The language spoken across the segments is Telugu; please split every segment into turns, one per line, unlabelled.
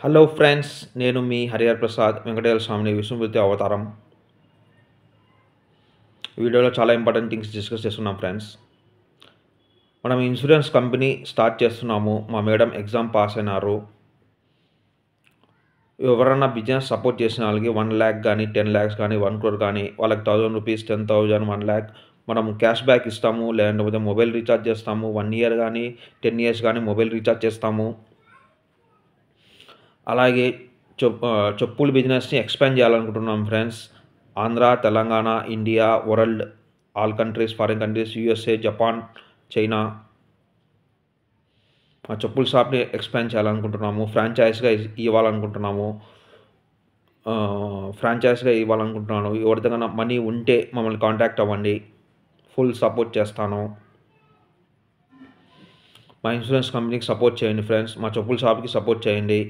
హలో ఫ్రెండ్స్, నేను మీ హరిహర్ ప్రసాద్ వెంకటేశ్వర స్వామిని విష్ణుమూర్తి అవతారం. ఈ వీడియోలో చాలా ఇంపార్టెంట్ థింగ్స్ డిస్కస్ చేస్తున్నాం ఫ్రెండ్స్. మనం ఇన్సూరెన్స్ కంపెనీ స్టార్ట్ చేస్తున్నాము. మా మేడం ఎగ్జామ్ పాస్ అయినారు. ఎవరైనా బిజినెస్ సపోర్ట్ చేసిన వాళ్ళకి 1 lakh కానీ 10 lakhs కానీ 1 crore కానీ వాళ్ళకి 1000 రూపీస్ 10,000 1 lakh మనం క్యాష్ బ్యాక్ ఇస్తాము. లేకపోతే మొబైల్ రీఛార్జ్ చేస్తాము. 1 year కానీ 10 years కానీ మొబైల్ రీఛార్జ్ చేస్తాము. అలాగే చెప్పుల బిజినెస్ని ఎక్స్పాండ్ చేయాలనుకుంటున్నాం friends. Andhra, Telangana, India, world, all countries, foreign countries, USA, Japan, China ఆ చెప్పుల షాప్ని ఎక్స్పాండ్ చేయాలనుకుంటున్నాము. ఫ్రాంచైజ్గా ఇవ్వాలనుకుంటున్నాము. ఎవరిదైనా మనీ ఉంటే మమ్మల్ని కాంటాక్ట్ అవ్వండి. ఫుల్ సపోర్ట్ చేస్తాను. మా ఇన్సూరెన్స్ కంపెనీకి సపోర్ట్ చేయండి ఫ్రెండ్స్. మా చెప్పుల షాప్కి సపోర్ట్ చేయండి.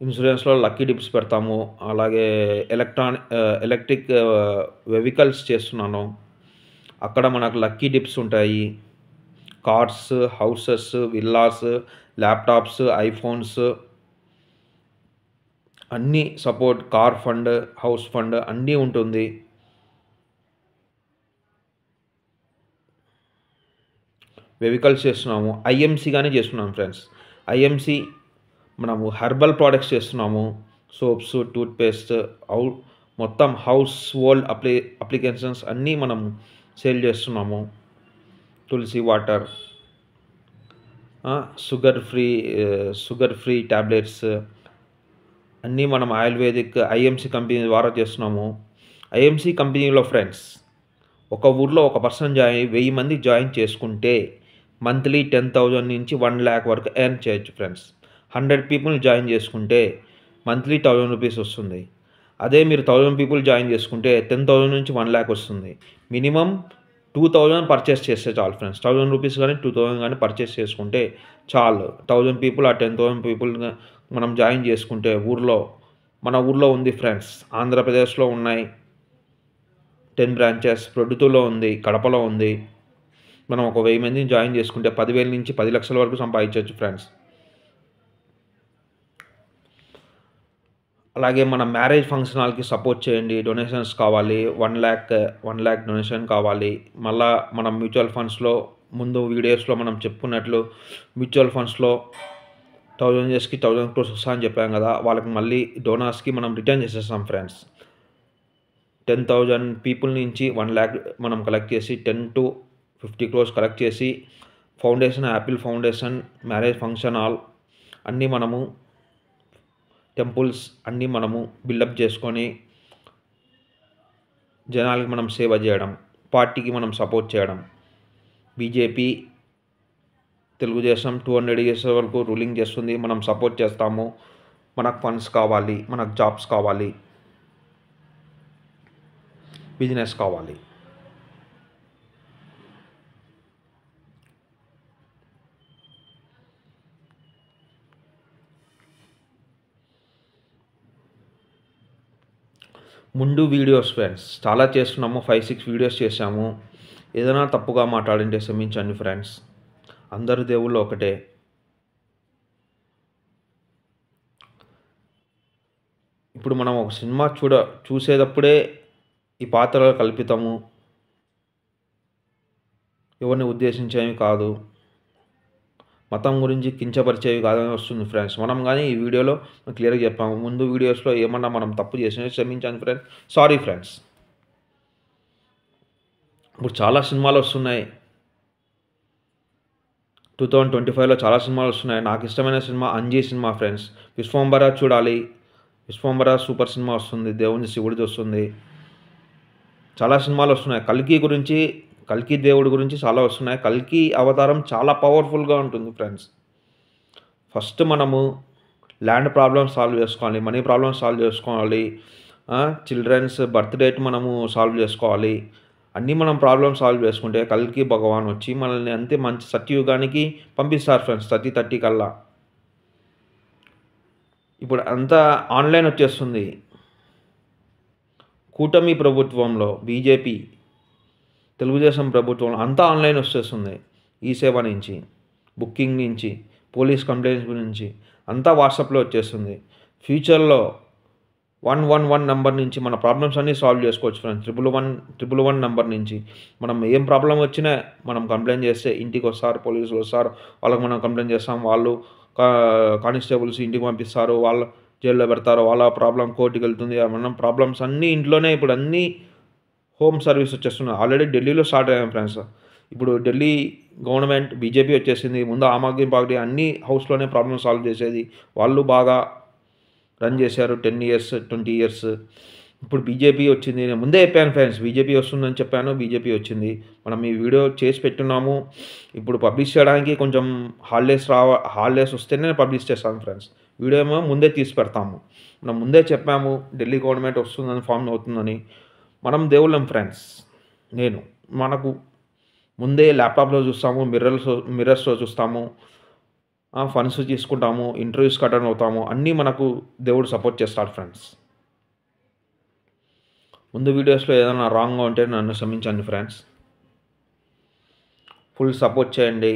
ఇన్సూరెన్స్లో లక్కీ డిప్స్ పెడతాము. అలాగే ఎలక్ట్రిక్ వెహికల్స్ చేస్తున్నాను. అక్కడ మనకు లక్కీ డిప్స్ ఉంటాయి. Cars, houses, villas, laptops, iPhones అన్నీ support. Car fund, house fund అన్నీ ఉంటుంది. వెహికల్స్ చేస్తున్నాము. ఐఎంసీ కానీ చేస్తున్నాము ఫ్రెండ్స్. ఐఎంసీ మనము హెర్బల్ ప్రోడక్ట్స్ చేస్తున్నాము. సోప్స్, టూత్పేస్ట్, మొత్తం హౌస్ హోల్డ్ అప్లికేషన్స్ అన్నీ మనం సేల్ చేస్తున్నాము. Tulsi water, sugar free tablets అన్నీ మనం ఆయుర్వేదిక్ ఐఎంసీ కంపెనీ ద్వారా చేస్తున్నాము. ఐఎంసీ కంపెనీలో ఫ్రెండ్స్ ఒక ఊర్లో ఒక పర్సన్ 1000 మంది జాయిన్ చేసుకుంటే మంత్లీ 10,000 నుంచి 1 lakh వరకు ఎర్న్ చేయొచ్చు ఫ్రెండ్స్. 100 people జాయిన్ చేసుకుంటే మంత్లీ 1000 రూపీస్ వస్తుంది. అదే మీరు 1000 people జాయిన్ చేసుకుంటే 10,000 నుంచి 1 lakh వస్తుంది. మినిమం 2,000 పర్చేస్ చేస్తే చాలు ఫ్రెండ్స్. 1000 రూపీస్ కానీ 2,000 కానీ పర్చేస్ చేసుకుంటే చాలు. 1000 people ఆ 10,000 people మనం జాయిన్ చేసుకుంటే మన ఊర్లో ఉంది ఫ్రెండ్స్. ఆంధ్రప్రదేశ్లో ఉన్నాయి 10 branches, ప్రొద్దుటూరులో ఉంది, కడపలో ఉంది. మనం ఒక 1000 మందిని జాయిన్ చేసుకుంటే 10,000 నుంచి 10 లక్షల వరకు సంపాదించవచ్చు ఫ్రెండ్స్. అలాగే మన మ్యారేజ్ ఫంక్షన్ హాల్కి సపోర్ట్ చేయండి. డొనేషన్స్ కావాలి. 1 lakh డొనేషన్ కావాలి. మళ్ళా మనం మ్యూచువల్ ఫండ్స్లో ముందు వీడియోస్లో మనం చెప్పుకున్నట్లు మ్యూచువల్ ఫండ్స్లో 1000 yearsకి 1000 crores వస్తా అని చెప్పాం కదా, వాళ్ళకి మళ్ళీ డోనర్స్కి మనం రిటర్న్ చేసేస్తాం ఫ్రెండ్స్. 10,000 people నుంచి 1 lakh మనం కలెక్ట్ చేసి 10 to 50 crores కలెక్ట్ చేసి foundation, Apple foundation, marriage function hall అన్నీ మనము టెంపుల్స్ అన్నీ మనము బిల్డప్ చేసుకొని జనాలకి మనం సేవ చేయడం, పార్టీకి మనం సపోర్ట్ చేయడం. బీజేపీ, తెలుగుదేశం 200 years వరకు రూలింగ్ చేస్తుంది. మనం సపోర్ట్ చేస్తాము. మనకు ఫండ్స్ కావాలి, మనకు జాబ్స్ కావాలి, బిజినెస్ కావాలి. ముందు వీడియోస్ ఫ్రెండ్స్ చాలా చేస్తున్నాము. 5-6 వీడియోస్ చేశాము. ఏదైనా తప్పుగా మాట్లాడింటే క్షమించండి ఫ్రెండ్స్. అందరు దేవుళ్ళు ఒకటే. ఇప్పుడు మనం ఒక సినిమా చూసేటప్పుడే ఈ పాత్రలు కల్పితము, ఎవరిని ఉద్దేశించేవి కాదు, మతం గురించి కించపరిచేవి కాదని వస్తుంది ఫ్రెండ్స్. మనం కానీ ఈ వీడియోలో క్లియర్గా చెప్పాము. ముందు వీడియోస్లో ఏమన్నా మనం తప్పు చేసినా క్షమించండి ఫ్రెండ్స్. Sorry friends. ఇప్పుడు చాలా సినిమాలు వస్తున్నాయి. 2025లో చాలా సినిమాలు వస్తున్నాయి. నాకు ఇష్టమైన cinema Anji cinema friends. Vishwambhara చూడాలి. విశ్వంబర సూపర్ సినిమా వస్తుంది. దేవుని శివుడిది వస్తుంది. చాలా సినిమాలు వస్తున్నాయి. కల్కి దేవుడి గురించి చాలా వస్తున్నాయి. కల్కి అవతారం చాలా పవర్ఫుల్గా ఉంటుంది ఫ్రెండ్స్. ఫస్ట్ మనము ల్యాండ్ ప్రాబ్లమ్స్ సాల్వ్ చేసుకోవాలి, మనీ ప్రాబ్లమ్స్ సాల్వ్ చేసుకోవాలి, చిల్డ్రన్స్ బర్త్ డేట్ మనము సాల్వ్ చేసుకోవాలి. అన్నీ మనం ప్రాబ్లమ్స్ సాల్వ్ చేసుకుంటే కల్కి భగవాన్ వచ్చి మనల్ని అంతే మంచి సత్యయుగానికి పంపిస్తారు ఫ్రెండ్స్. 30 కల్లా. ఇప్పుడు అంతా ఆన్లైన్ వచ్చేస్తుంది. కూటమి ప్రభుత్వంలో బీజేపీ, తెలుగుదేశం ప్రభుత్వంలో అంతా ఆన్లైన్ వచ్చేస్తుంది. ఈ సేవ నుంచి, బుకింగ్ నుంచి, పోలీస్ కంప్లైంట్స్ గురించి అంతా వాట్సాప్లో వచ్చేస్తుంది. ఫ్యూచర్లో 111 నెంబర్ నుంచి మన ప్రాబ్లమ్స్ అన్నీ సాల్వ్ చేసుకోవచ్చు ఫ్రెండ్స్. 111 నెంబర్ నుంచి మనం ఏం ప్రాబ్లమ్ వచ్చినా మనం కంప్లైంట్ చేస్తే ఇంటికి వస్తారు, పోలీసులు వస్తారు, వాళ్ళకి మనం కంప్లైంట్ చేస్తాం, వాళ్ళు కానిస్టేబుల్స్ ఇంటికి పంపిస్తారు, వాళ్ళ జైల్లో పెడతారు, వాళ్ళ ప్రాబ్లం కోర్టుకి వెళ్తుంది. మనం ప్రాబ్లమ్స్ అన్నీ ఇంట్లోనే ఇప్పుడు అన్నీ హోమ్ సర్వీస్ వచ్చేస్తున్నాయి. ఆల్రెడీ ఢిల్లీలో స్టార్ట్ అయ్యాం ఫ్రెండ్స్. ఇప్పుడు ఢిల్లీ గవర్నమెంట్ బీజేపీ వచ్చేసింది. ముందు ఆమ్ ఆద్మీ పార్టీ అన్ని హౌస్లోనే ప్రాబ్లమ్ సాల్వ్ చేసేది. వాళ్ళు బాగా రన్ చేశారు 10 ఇయర్స్ 20 ఇయర్స్. ఇప్పుడు బీజేపీ వచ్చింది. నేను ముందే చెప్పాను ఫ్రెండ్స్, బీజేపీ వస్తుందని చెప్పాను, బీజేపీ వచ్చింది. మనం ఈ వీడియో చేసి పెట్టున్నాము. ఇప్పుడు పబ్లిష్ చేయడానికి కొంచెం హాలిడేస్ వస్తేనే పబ్లిష్ చేస్తాను ఫ్రెండ్స్. వీడియో ఏమో ముందే తీసి పెడతాము. మనం ముందే చెప్పాము ఢిల్లీ గవర్నమెంట్ వస్తుందని, ఫామ్ అవుతుందని. మనం దేవుళ్ళం ఫ్రెండ్స్. మనకు ముందే ల్యాప్టాప్లో చూస్తాము, మిర్రర్స్లో చూస్తాము, ఫండ్స్ తీసుకుంటాము, ఇంటర్వ్యూస్కి అటెండ్ అవుతాము. అన్నీ మనకు దేవుడు సపోర్ట్ చేస్తాడు ఫ్రెండ్స్. ముందు వీడియోస్లో ఏదైనా రాంగ్గా ఉంటే నన్ను క్షమించండి ఫ్రెండ్స్. ఫుల్ సపోర్ట్ చేయండి.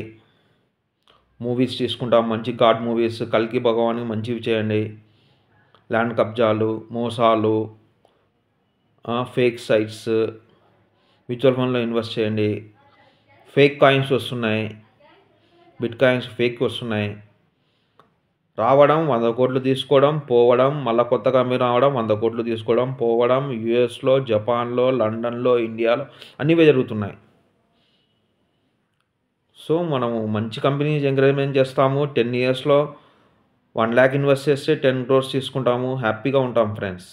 మూవీస్ తీసుకుంటాం, మంచి గాడ్ మూవీస్, కల్కి భగవాన్కి మంచివి చేయండి. ల్యాండ్ కబ్జాలు, మోసాలు, ఫేక్ సైట్స్, మ్యూచువల్ ఫండ్లో ఇన్వెస్ట్ చేయండి. ఫేక్ కాయిన్స్ వస్తున్నాయి, బిట్ కాయిన్స్ ఫేక్ వస్తున్నాయి. రావడం 100 కోట్లు తీసుకోవడం, పోవడం, మళ్ళీ కొత్త కంపెనీ రావడం, 100 కోట్లు తీసుకోవడం, పోవడం. యూఎస్లో, జపాన్లో, లండన్లో, ఇండియాలో అన్నీ జరుగుతున్నాయి. సో మనము మంచి కంపెనీస్ ఎంకరేజ్మెంట్ చేస్తాము. 10 ఇయర్స్లో 1 lakh ఇన్వెస్ట్ చేస్తే 10 crores తీసుకుంటాము. హ్యాపీగా ఉంటాం ఫ్రెండ్స్.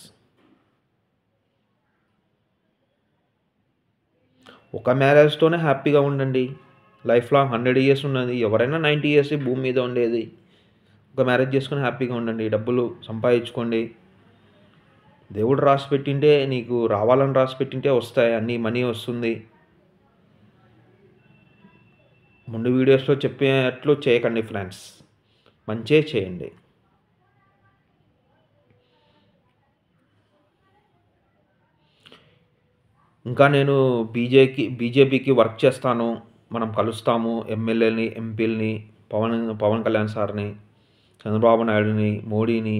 ఒక మ్యారేజ్తోనే హ్యాపీగా ఉండండి. లైఫ్ లాంగ్ 100 ఇయర్స్ ఉన్నది. ఎవరైనా 90 ఇయర్స్ భూమి మీద ఉండేది. ఒక మ్యారేజ్ చేసుకుని హ్యాపీగా ఉండండి. డబ్బులు సంపాదించుకోండి. దేవుడు రాసి పెట్టింటే, నీకు రావాలని రాసి పెట్టింటే వస్తాయి. అన్నీ మనీ వస్తుంది. ముందు వీడియోస్లో చెప్పేట్లు చేయకండి ఫ్రెండ్స్. మంచిగా చేయండి. ఇంకా నేను బీజేపీకి వర్క్ చేస్తాను. మనం కలుస్తాము. ఎమ్మెల్యేని, ఎంపీలని, పవన్ కళ్యాణ్ సార్ని, చంద్రబాబు నాయుడుని, మోడీని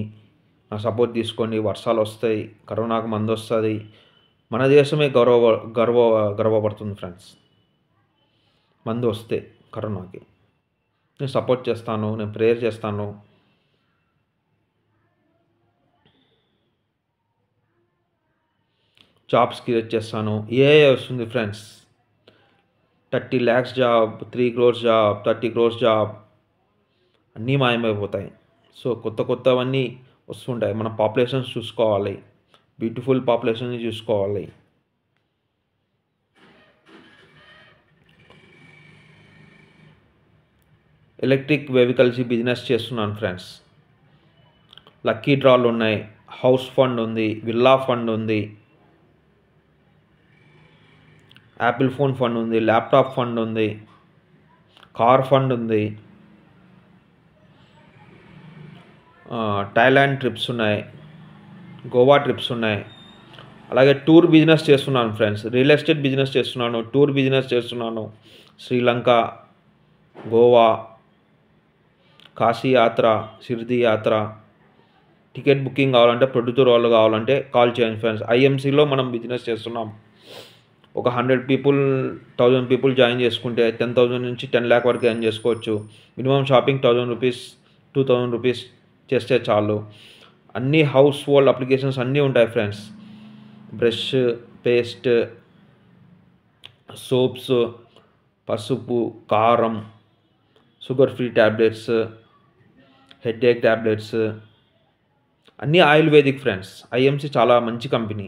నా సపోర్ట్ తీసుకోండి. వర్షాలు వస్తాయి, కరోనాకు మందు వస్తుంది. మన దేశమే గర్వపడుతుంది ఫ్రెండ్స్. మందు వస్తే కరోనాకి నేను సపోర్ట్ చేస్తాను, నేను ప్రేయర్ చేస్తాను. జాబ్స్ క్రియేట్ చేస్తాను. ఏఐ వస్తుంది friends. 30 lakhs job, 3 crores job, 30 crores job అన్నీ మాయమైపోతాయి. సో కొత్తవన్నీ వస్తుంటాయి. మన పాపులేషన్స్ చూసుకోవాలి. బ్యూటిఫుల్ పాపులేషన్ని చూసుకోవాలి. ఎలక్ట్రిక్ వెహికల్స్ బిజినెస్ చేస్తున్నాను ఫ్రెండ్స్. లక్కీ డ్రాలు ఉన్నాయి, హౌస్ ఫండ్ ఉంది, విల్లా ఫండ్ ఉంది, యాపిల్ ఫోన్ ఫండ్ ఉంది, ల్యాప్టాప్ ఫండ్ ఉంది, కార్ ఫండ్ ఉంది, థాయిలాండ్ ట్రిప్స్ ఉన్నాయి, గోవా ట్రిప్స్ ఉన్నాయి. అలాగే టూర్ బిజినెస్ చేస్తున్నాను ఫ్రెండ్స్. రియల్ ఎస్టేట్ బిజినెస్ చేస్తున్నాను, టూర్ బిజినెస్ చేస్తున్నాను. శ్రీలంక, గోవా, కాశీ యాత్ర, షిర్డీ యాత్ర. టికెట్ బుకింగ్ కావాలంటే, ప్రొడ్యూసర్ వాళ్ళు కావాలంటే కాల్ చేయండి ఫ్రెండ్స్. ఐఎంసీలో మనం బిజినెస్ చేస్తున్నాం. ఒక 100 people 1000 people జాయిన్ చేసుకుంటే 10,000 నుంచి 10 lakh వరకు ఎర్న్ చేసుకోవచ్చు. మినిమం షాపింగ్ 1000 రూపీస్ 2000 రూపీస్ చేస్తే చాలు. అన్ని హౌస్ హోల్డ్ అప్లికేషన్స్ అన్నీ ఉంటాయి ఫ్రెండ్స్. బ్రష్, పేస్ట్, సోప్స్, పసుపు, కారం, sugar free tablets, headache tablets అన్నీ ఆయుర్వేదిక్ ఫ్రెండ్స్. ఐఎంసీ చాలా మంచి కంపెనీ.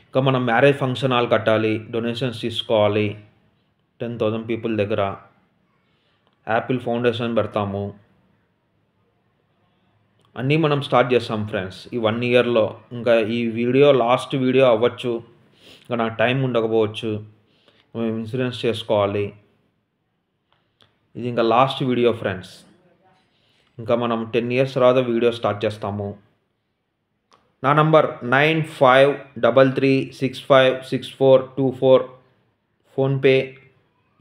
ఇంకా మనం మ్యారేజ్ ఫంక్షన్ హాల్ కట్టాలి, డొనేషన్స్ తీసుకోవాలి 10,000 people దగ్గర. యాపిల్ ఫౌండేషన్ పెడతాము. అన్నీ మనం స్టార్ట్ చేస్తాం ఫ్రెండ్స్ ఈ 1 yearలో. ఇంకా ఈ వీడియో లాస్ట్ వీడియో అవ్వచ్చు, ఇంకా నాకు టైం ఉండకపోవచ్చు. మేము ఇన్సూరెన్స్ చేసుకోవాలి. ఇది ఇంకా లాస్ట్ వీడియో ఫ్రెండ్స్. ఇంకా మనం 10 years తర్వాత వీడియో స్టార్ట్ చేస్తాము. నా నంబర్ 9533656424 ఫోన్పే,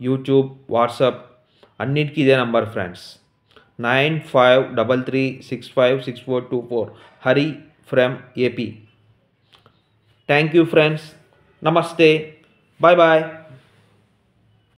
యూట్యూబ్, వాట్సాప్ అన్నిటికీ ఇదే number friends. 9533656424 Hari from AP. Thank you friends. నమస్తే. Bye bye.